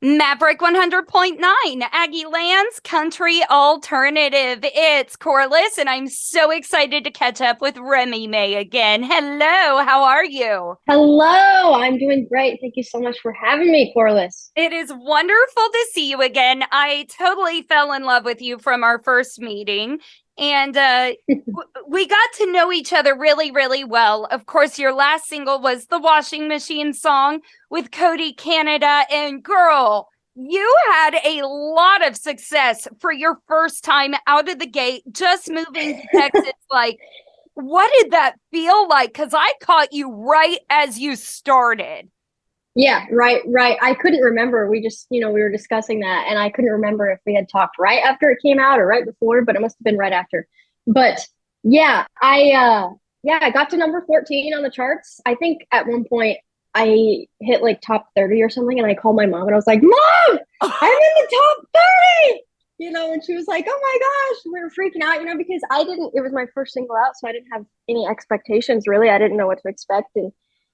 Maverick 100.9, Aggie Land's country alternative. It's Corliss, and I'm so excited to catch up with Remi Mae again. Hello, how are you? Hello, I'm doing great. Thank you so much for having me, Corliss. It is wonderful to see you again. I totally fell in love with you from our first meeting, and we got to know each other really, really well. Of course, your last single was the Washing Machine song with Cody Canada, and girl, you had a lot of success for your first time out of the gate, just moving to Texas. Like, what did that feel like? Because I caught you right as you started. Yeah, right. I couldn't remember. We were discussing that, and I couldn't remember if we had talked right after it came out or right before, but it must have been right after. But yeah, I got to number 14 on the charts. I think at one point I hit like top 30 or something, and I called my mom and I was like, "Mom, I'm in the top 30!" And she was like, "Oh my gosh," we were freaking out, because it was my first single out, so I didn't have any expectations really. I didn't know what to expect. And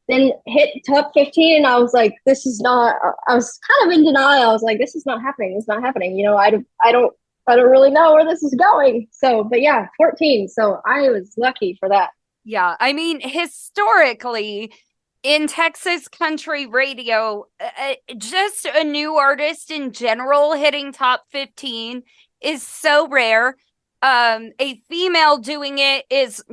then hit top 15, and I was like, this is not, I was kind of in denial. I was like, this is not happening. It's not happening. I don't really know where this is going. So, but yeah, 14. So I was lucky for that. Yeah, I mean, historically, in Texas country radio, just a new artist in general hitting top 15 is so rare. A female doing it is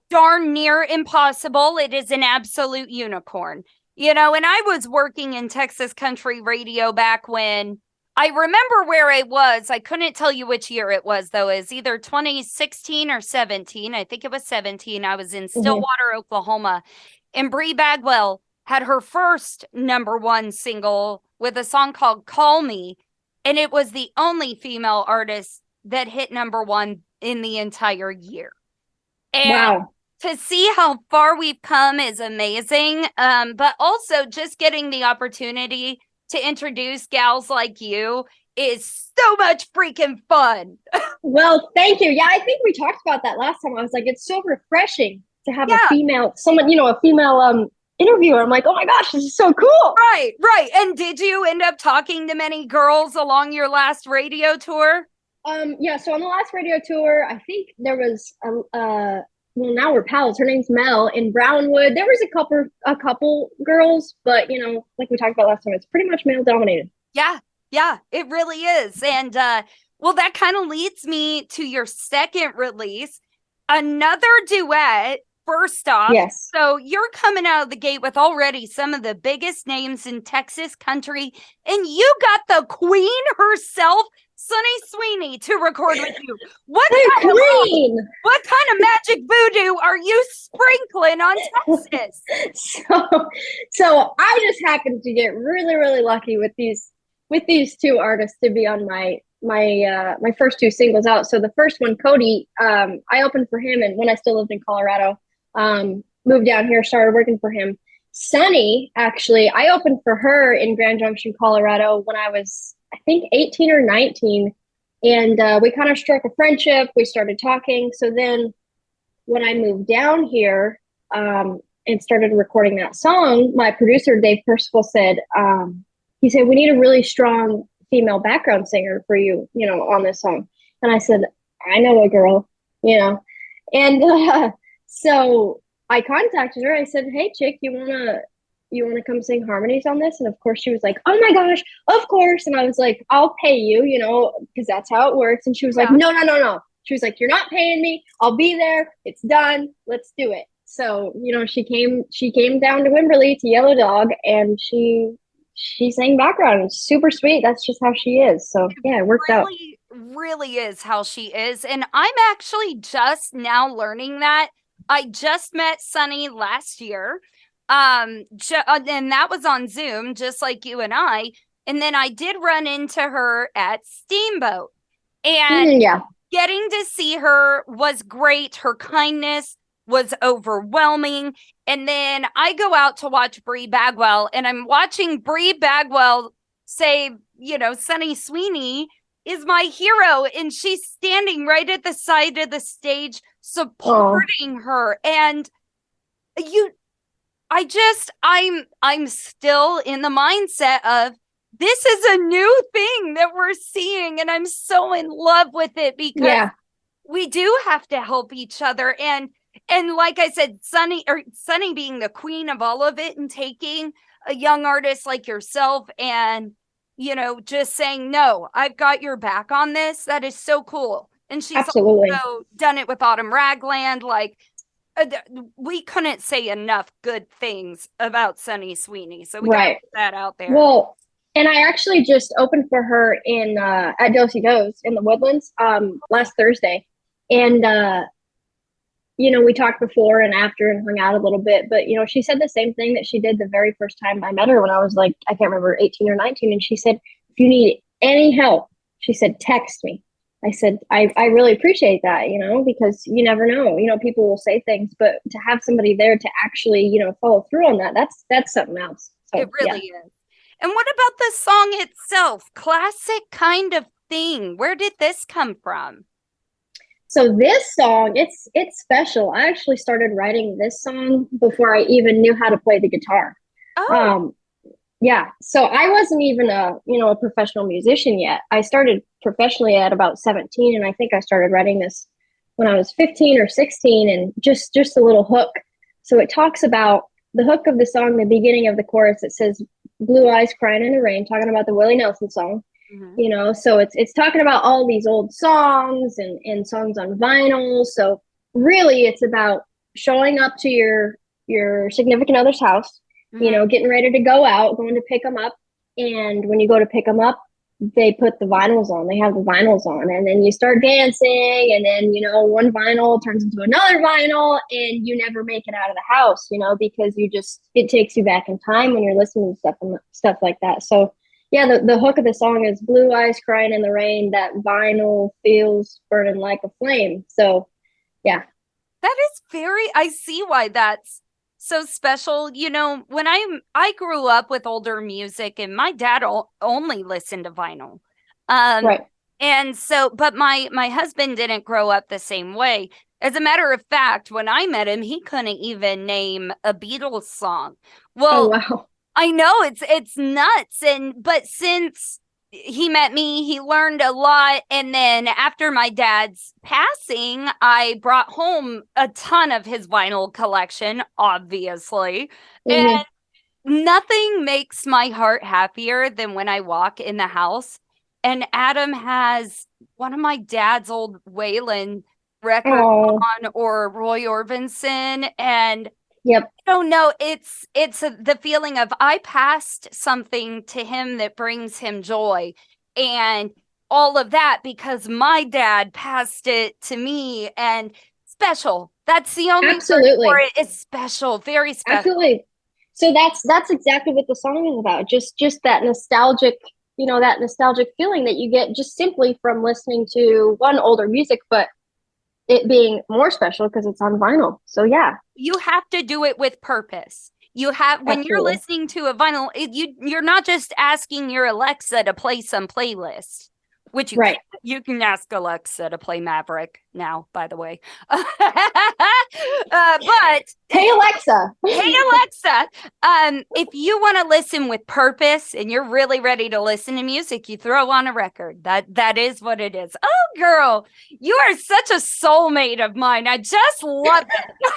darn near impossible. It is an absolute unicorn. And I was working in Texas country radio back when I remember where I was. I couldn't tell you which year it was, though. It was either 2016 or 17. I think it was 17. I was in Mm-hmm. Stillwater, Oklahoma. And Brie Bagwell had her first number one single with a song called Call Me. And it was the only female artist that hit number one in the entire year. And Wow. to see how far we've come is amazing. But also just getting the opportunity to introduce gals like you is so much freaking fun. Well, thank you. Yeah, I think we talked about that last time. I was like, it's so refreshing to have a Yeah, female, a female interviewer. I'm like, oh my gosh, this is so cool. right. And did you end up talking to many girls along your last radio tour? Yeah, so on the last radio tour, I think there was well, now we're pals. Her name's Mel in Brownwood. There was a couple girls, but like we talked about last time, it's pretty much male dominated. Yeah, it really is. And well, that kind of leads me to your second release, another duet. First off, Yes. so you're coming out of the gate with already some of the biggest names in Texas country, and you got the queen herself, Sunny Sweeney, to record with you. What The kind of queen. what kind of magic voodoo are you sprinkling on Texas? So so I just happened to get really, really lucky with these two artists to be on my first two singles out. So the first one, Cody, I opened for him, and when I still lived in Colorado, moved down here, started working for him. Sunny, actually, I opened for her in Grand Junction, Colorado when I was, I think, 18 or 19. And we kind of struck a friendship. We started talking. So then when I moved down here and started recording that song, my producer, Dave Percival, he said, we need a really strong female background singer for you, on this song. And I said, I know a girl, you know. And so I contacted her. I said, hey, chick, you wanna come sing harmonies on this? And of course she was like, oh my gosh, of course. And I was like, I'll pay you, because that's how it works. And she was like, Yeah. no, no, no, no. She was like, you're not paying me. I'll be there. It's done. Let's do it. So, she came down to Wimberley to Yellow Dog, and she sang background. It's super sweet. That's just how she is. So yeah, it worked out. Really, really is how she is. And I'm actually just now learning that. I just met Sunny last year. And that was on Zoom, just like you and I. And then I did run into her at Steamboat. And Yeah. getting to see her was great. Her kindness was overwhelming. And then I go out to watch Brie Bagwell, and I'm watching Brie Bagwell say, Sunny Sweeney is my hero. And she's standing right at the side of the stage Oh, supporting her. And you, I'm still in the mindset of this is a new thing that we're seeing, and I'm so in love with it because we do have to help each other. And like I said, Sunny being the queen of all of it and taking a young artist like yourself and, just saying, no, I've got your back on this. That is so cool. And she's Absolutely also done it with Autumn Ragland. Like, we couldn't say enough good things about Sunny Sweeney. So we got to put that out there. Well, and I actually just opened for her in at Dosey Do's in the Woodlands last Thursday. And we talked before and after and hung out a little bit, but she said the same thing that she did the very first time I met her when I was like, I can't remember, 18 or 19. And she said, if you need any help, she said, text me. I said, I really appreciate that, because you never know, people will say things, but to have somebody there to actually, follow through on that, that's something else. So, it really is. And what about the song itself? Classic kind of thing. Where did this come from? So this song, it's special. I actually started writing this song before I even knew how to play the guitar. Oh. Yeah. So I wasn't even a professional musician yet. I started professionally at about 17, and I think I started writing this when I was 15 or 16, and just a little hook. So it talks about the hook of the song, the beginning of the chorus, it says blue eyes crying in the rain, talking about the Willie Nelson song. Mm-hmm. So it's talking about all these old songs and songs on vinyl. So really it's about showing up to your significant other's house, mm-hmm. Getting ready to go out, going to pick them up. And when you go to pick them up, they put the vinyls on. They have the vinyls on, and then you start dancing, and then one vinyl turns into another vinyl, and you never make it out of the house, because it takes you back in time when you're listening to stuff like that. So yeah, the hook of the song is blue eyes crying in the rain, that vinyl feels burning like a flame. So yeah, that is I see why that's so special. When I grew up with older music, and my dad only listened to vinyl. Right. And so, but my husband didn't grow up the same way. As a matter of fact, when I met him, he couldn't even name a Beatles song. Well, oh, wow. I know it's nuts. But since he met me, he learned a lot. And then after my dad's passing, I brought home a ton of his vinyl collection, obviously. Mm-hmm. And nothing makes my heart happier than when I walk in the house and Adam has one of my dad's old Waylon records on, or Roy Orbison. And yep. I don't know, it's the feeling of I passed something to him that brings him joy and all of that because my dad passed it to me, and special. That's the only Absolutely word for it. It's special, very special. Absolutely. So that's exactly what the song is about. Just that nostalgic, that nostalgic feeling that you get just simply from listening to one older music, but it being more special because it's on vinyl. So yeah, you have to do it with purpose. You have, when Absolutely. You're listening to a vinyl, you're not just asking your Alexa to play some playlist, which you can ask Alexa to play Maverick now, by the way. But hey Alexa, if you want to listen with purpose and you're really ready to listen to music, you throw on a record. That is what it is. Oh, girl, you are such a soulmate of mine. I just love it.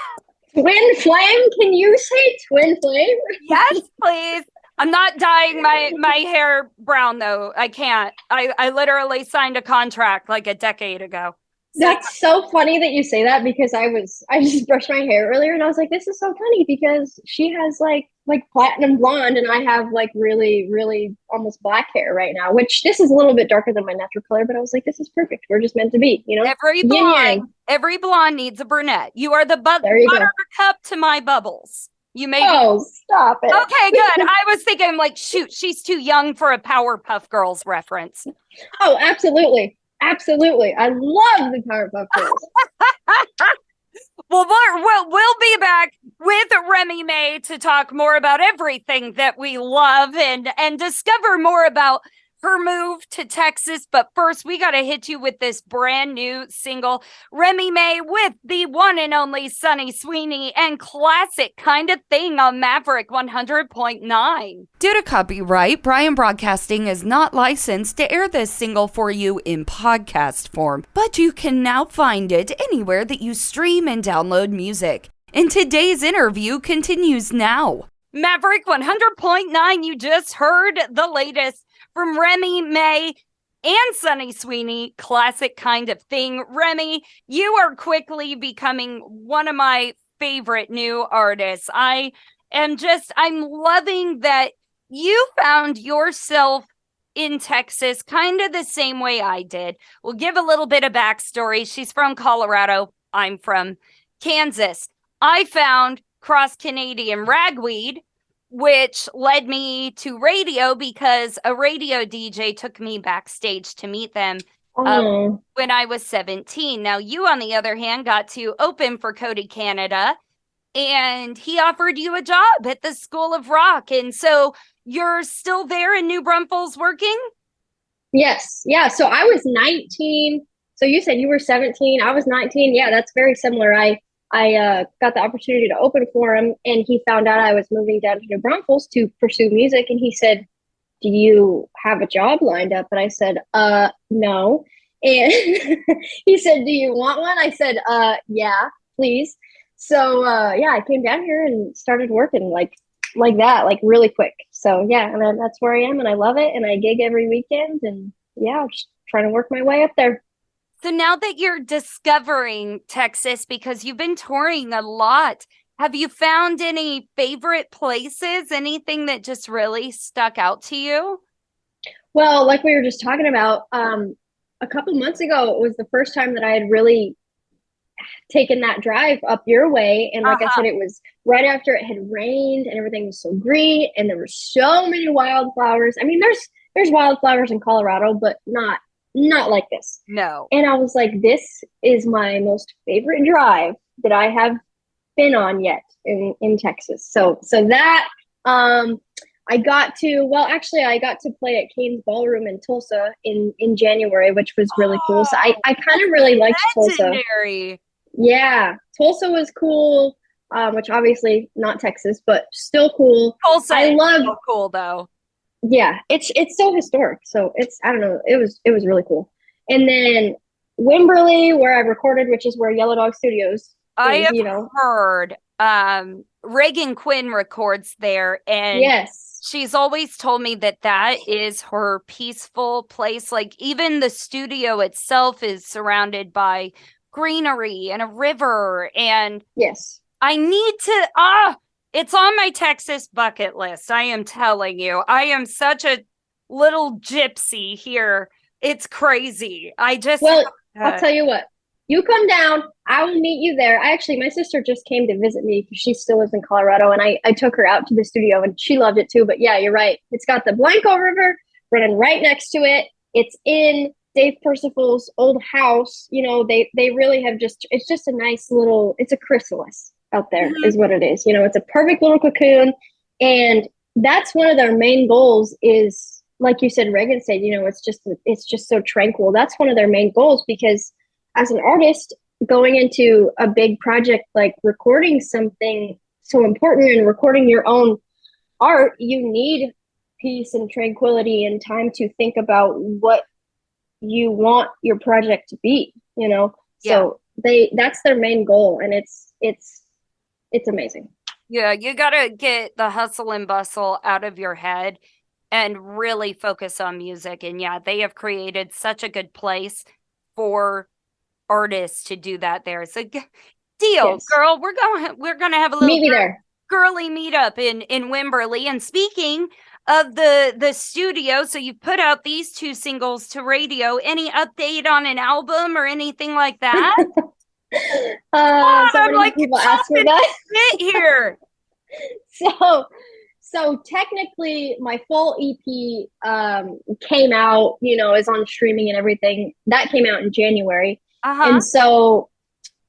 Twin flame? Can you say twin flame? Yes, please. I'm not dyeing my hair brown, though. I can't. I literally signed a contract like a decade ago. That's so funny that you say that, because I just brushed my hair earlier and I was like, this is so funny because she has like platinum blonde and I have like really, really almost black hair right now, which this is a little bit darker than my natural color, but I was like, this is perfect. We're just meant to be, Every blonde needs a brunette. You are the buttercup to my bubbles. You may stop it. Okay, good. I was thinking like, shoot, she's too young for a Powerpuff Girls reference. Oh, absolutely. Absolutely. I love the Powerpuff Girls. Well, we'll be back with Remi Mae to talk more about everything that we love and discover more about her move to Texas. But first, we got to hit you with this brand new single, Remi Mae with the one and only Sunny Sweeney and Classic Kind of Thing on Maverick 100.9. Due to copyright, Brian Broadcasting is not licensed to air this single for you in podcast form, but you can now find it anywhere that you stream and download music. And today's interview continues now. Maverick 100.9, you just heard the latest from Remi Mae and Sunny Sweeney, Classic Kind of Thing. Remi, you are quickly becoming one of my favorite new artists. I'm loving that you found yourself in Texas kind of the same way I did. We'll give a little bit of backstory. She's from Colorado. I'm from Kansas. I found Cross Canadian Ragweed, which led me to radio because a radio DJ took me backstage to meet them when I was 17. Now, you, on the other hand, got to open for Cody Canada, and he offered you a job at the School of Rock. And so you're still there in New Braunfels working? Yes. Yeah. So I was 19. So you said you were 17. I was 19. Yeah, that's very similar. I got the opportunity to open for him, and he found out I was moving down to New Braunfels to pursue music. And he said, "Do you have a job lined up?" And I said, no. And he said, "Do you want one?" I said, yeah, please. So, yeah, I came down here and started working like that, like really quick. So yeah, and that's where I am, and I love it. And I gig every weekend, and yeah, I'm just trying to work my way up there. So now that you're discovering Texas, because you've been touring a lot, have you found any favorite places, anything that just really stuck out to you? Well, like we were just talking about, a couple months ago, it was the first time that I had really taken that drive up your way. And like I said, it was right after it had rained and everything was so green and there were so many wildflowers. I mean, there's wildflowers in Colorado, but not like this. No. And I was like, this is my most favorite drive that I have been on yet in Texas. So that I got to play at Kane's Ballroom in Tulsa in January, which was really cool. So I kind of really liked legendary. Tulsa. Yeah, Tulsa was cool, which obviously not Texas, but still cool. Tulsa I love so cool though. Yeah, it's so historic. So I don't know, it was really cool. And then Wimberley, where I recorded, which is where Yellow Dog Studios I have heard Reagan Quinn records there, and yes, she's always told me that is her peaceful place. Like even the studio itself is surrounded by greenery and a river, and yes, I need to it's on my Texas bucket list. I am telling you, I am such a little gypsy here. It's crazy. I'll tell you what, you come down, I will meet you there. My sister just came to visit me because she still lives in Colorado, and I took her out to the studio and she loved it too. But yeah, you're right. It's got the Blanco River running right next to it. It's in Dave Percival's old house. They really have it's just a nice little, it's a chrysalis out there is what it is. It's a perfect little cocoon. And that's one of their main goals is, like you said, Reagan said, it's just so tranquil. That's one of their main goals, because as an artist going into a big project, like recording something so important and recording your own art, you need peace and tranquility and time to think about what you want your project to be, So that's their main goal. And it's amazing. Yeah, you got to get the hustle and bustle out of your head and really focus on music. And yeah, they have created such a good place for artists to do that there. So deal, yes. Girl, we're going to have a little girly meetup in Wimberley. And speaking of the studio, so you put out these 2 singles to radio. Any update on an album or anything like that? So many people ask me that here. So technically my full EP came out, is on streaming and everything. That came out in January. And so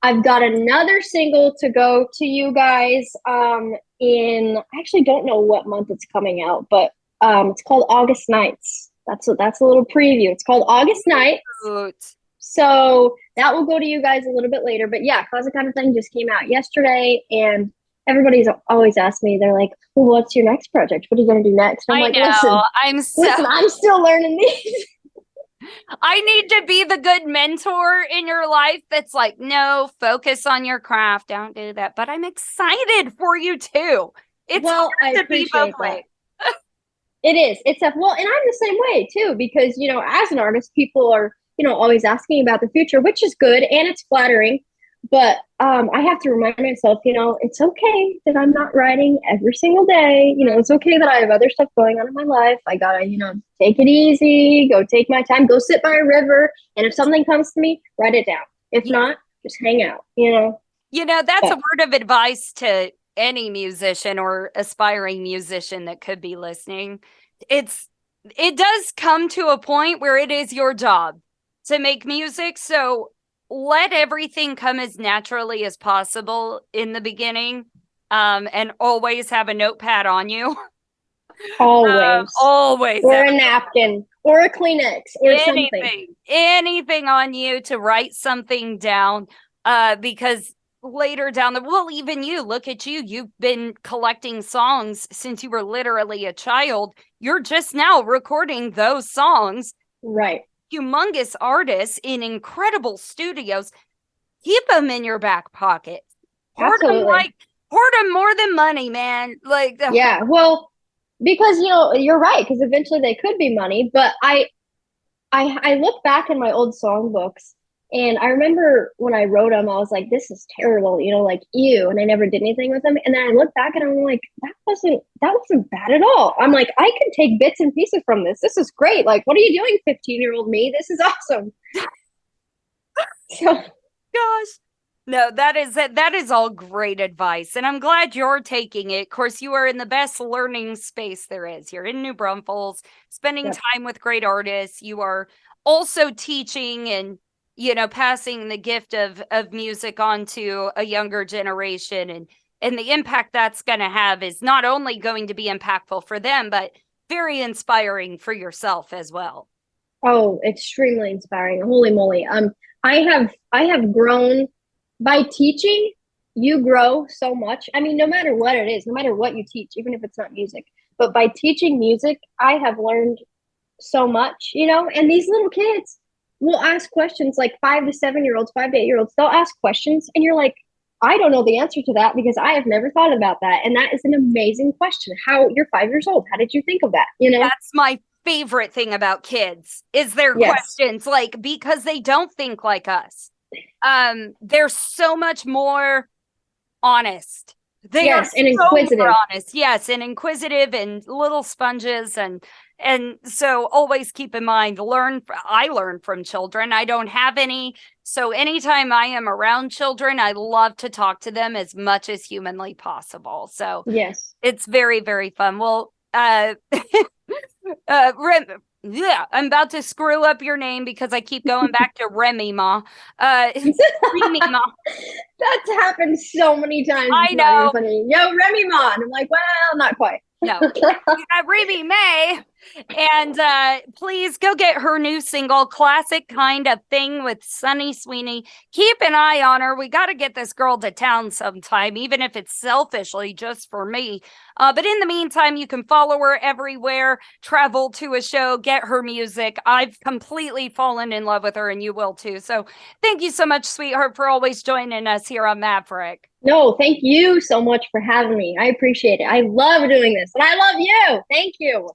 I've got another single to go to you guys I actually don't know what month it's coming out, but it's called August Nights. That's a little preview. It's called August Night. Cute. So that will go to you guys a little bit later. But yeah, Cause the Kind of Thing just came out yesterday, and everybody's always asked me, they're like, well, what's your next project? What are you going to do next? And I'm I like, know. listen, I'm still learning these. I need to be the good mentor in your life that's like, no, focus on your craft. Don't do that. But I'm excited for you too. It's hard to be both ways. It is. It's and I'm the same way too, because, as an artist, people are, always asking about the future, which is good and it's flattering. But I have to remind myself, it's okay that I'm not writing every single day. It's okay that I have other stuff going on in my life. I gotta, take it easy, go take my time, go sit by a river. And if something comes to me, write it down. If not, just hang out, That's a word of advice to any musician or aspiring musician that could be listening. It does come to a point where it is your job to make music. So let everything come as naturally as possible in the beginning, and always have a notepad on you. Always. Or a napkin or a Kleenex or anything on you to write something down, because later down even you, look at you, you've been collecting songs since you were literally a child. You're just now recording those songs. Right. Humongous artists in incredible studios. Keep them in your back pocket. Hoard them more than money, man. Yeah, well, because you're right, because eventually they could be money. But I look back in my old songbooks, and I remember when I wrote them, I was like, this is terrible, like, ew, and I never did anything with them. And then I look back and I'm like, that wasn't bad at all. I'm like, I can take bits and pieces from this. This is great. Like, what are you doing, 15-year-old me? This is awesome. So, gosh. No, that is all great advice. And I'm glad you're taking it. Of course, you are in the best learning space there is. You're in New Braunfels, spending time with great artists. You are also teaching and passing the gift of music on to a younger generation, and the impact that's going to have is not only going to be impactful for them, but very inspiring for yourself as well. Oh, extremely inspiring. Holy moly. I have grown by teaching. You grow so much. I mean, no matter what it is, no matter what you teach, even if it's not music, but by teaching music, I have learned so much, and these little kids will ask questions, like 5 to 7-year-olds, 5 to 8-year-olds. They'll ask questions and you're like, I don't know the answer to that because I have never thought about that. And that is an amazing question. You're 5 years old. How did you think of that? That's my favorite thing about kids is their questions, because they don't think like us. They're so much more honest. They are and inquisitive. Honest. Yes, and inquisitive and little sponges, and so always keep in mind, I learn from children. I don't have any, so anytime I am around children, I love to talk to them as much as humanly possible. So yes, it's very, very fun. Well, I'm about to screw up your name because I keep going back to Remi Mae. Remi Mae. That's happened so many times. I know. Yo, Remi Mae. And I'm like, well, not quite. No, Remi Mae. And please go get her new single, Classic Kind of Thing with Sunny Sweeney. Keep an eye on her. We got to get this girl to town sometime, even if it's selfishly just for me. But in the meantime, you can follow her everywhere, travel to a show, get her music. I've completely fallen in love with her, and you will too. So thank you so much, sweetheart, for always joining us here on Maverick. No, thank you so much for having me. I appreciate it. I love doing this, and I love you. Thank you.